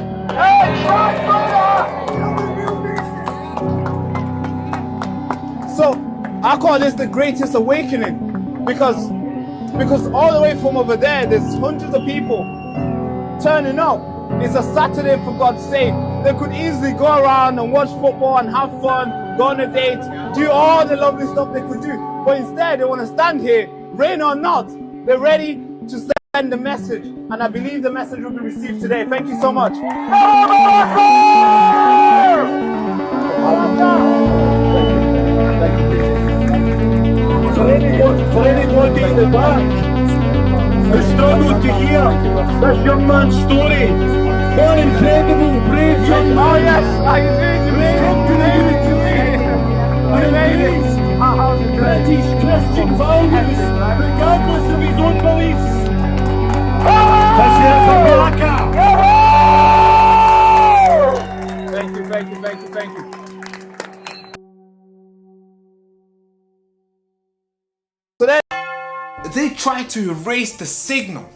So I call this the greatest awakening, because all the way from over there, there's hundreds of people turning up. It's a Saturday, for God's sake. They could easily go around and watch football and have fun, go on a date, do all the lovely stuff they could do. But instead, they want to stand here, rain or not. They're ready to send the message. And I believe the message will be received today. Thank you so much. For anybody in the back who struggled to hear this young man's story, what incredible, brave young man. Oh yes, I did. You made it. British Christian values, regardless of his own beliefs. Let's hear it for Baraka. Thank you. So then They tried to erase the signal.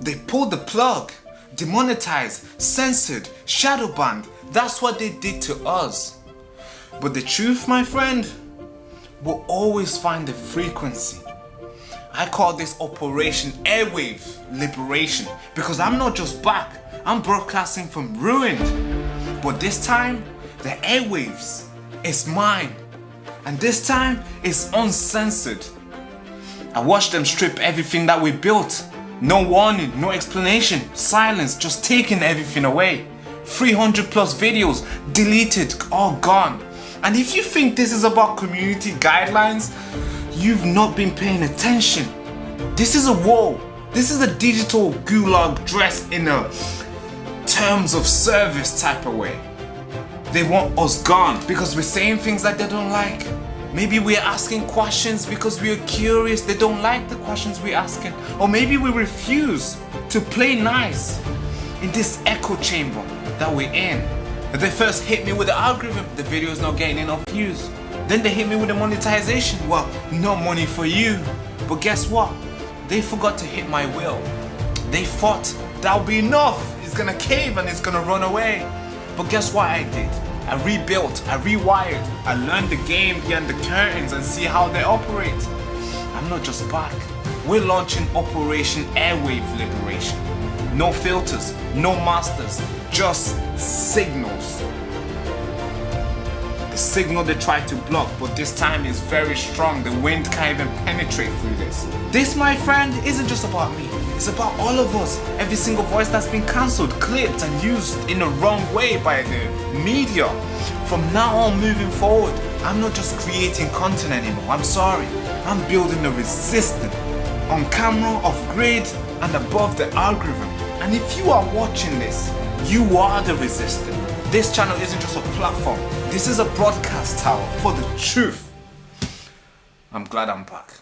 They pulled the plug, demonetized, censored, shadow banned. That's what they did to us. But the truth, my friend, will always find the frequency. I call this Operation Airwave Liberation, because I'm not just back, I'm broadcasting from ruined. But this time, the airwaves is mine. And this time, it's uncensored. I watched them strip everything that we built. No warning, no explanation, silence, just taking everything away. 300 plus videos deleted, all gone. And if you think this is about community guidelines, you've not been paying attention. This is a war. This is a digital gulag dressed in a terms of service type of way. They want us gone because we're saying things that they don't like. Maybe we're asking questions because we're curious, they don't like the questions we're asking. Or maybe we refuse to play nice in this echo chamber that we're in. They first hit me with the algorithm, the video's not getting enough views. Then they hit me with the monetization, well, no money for you. But guess what? They forgot to hit my will. They thought that'll be enough, it's gonna cave and it's gonna run away. But guess what I did? I rebuilt, I rewired, I learned the game behind the curtains and see how they operate. I'm not just back. We're launching Operation Airwave Liberation. No filters, no masters, just signals. The signal they tried to block, but this time is very strong. The wind can't even penetrate through this. This, my friend, isn't just about me. It's about all of us. Every single voice that's been cancelled, clipped and used in the wrong way by the media. From now on moving forward, I'm not just creating content anymore. I'm sorry. I'm building a resistance on camera, off grid and above the algorithm. And if you are watching this, you are the resistance. This channel isn't just a platform. This is a broadcast tower for the truth. I'm glad I'm back.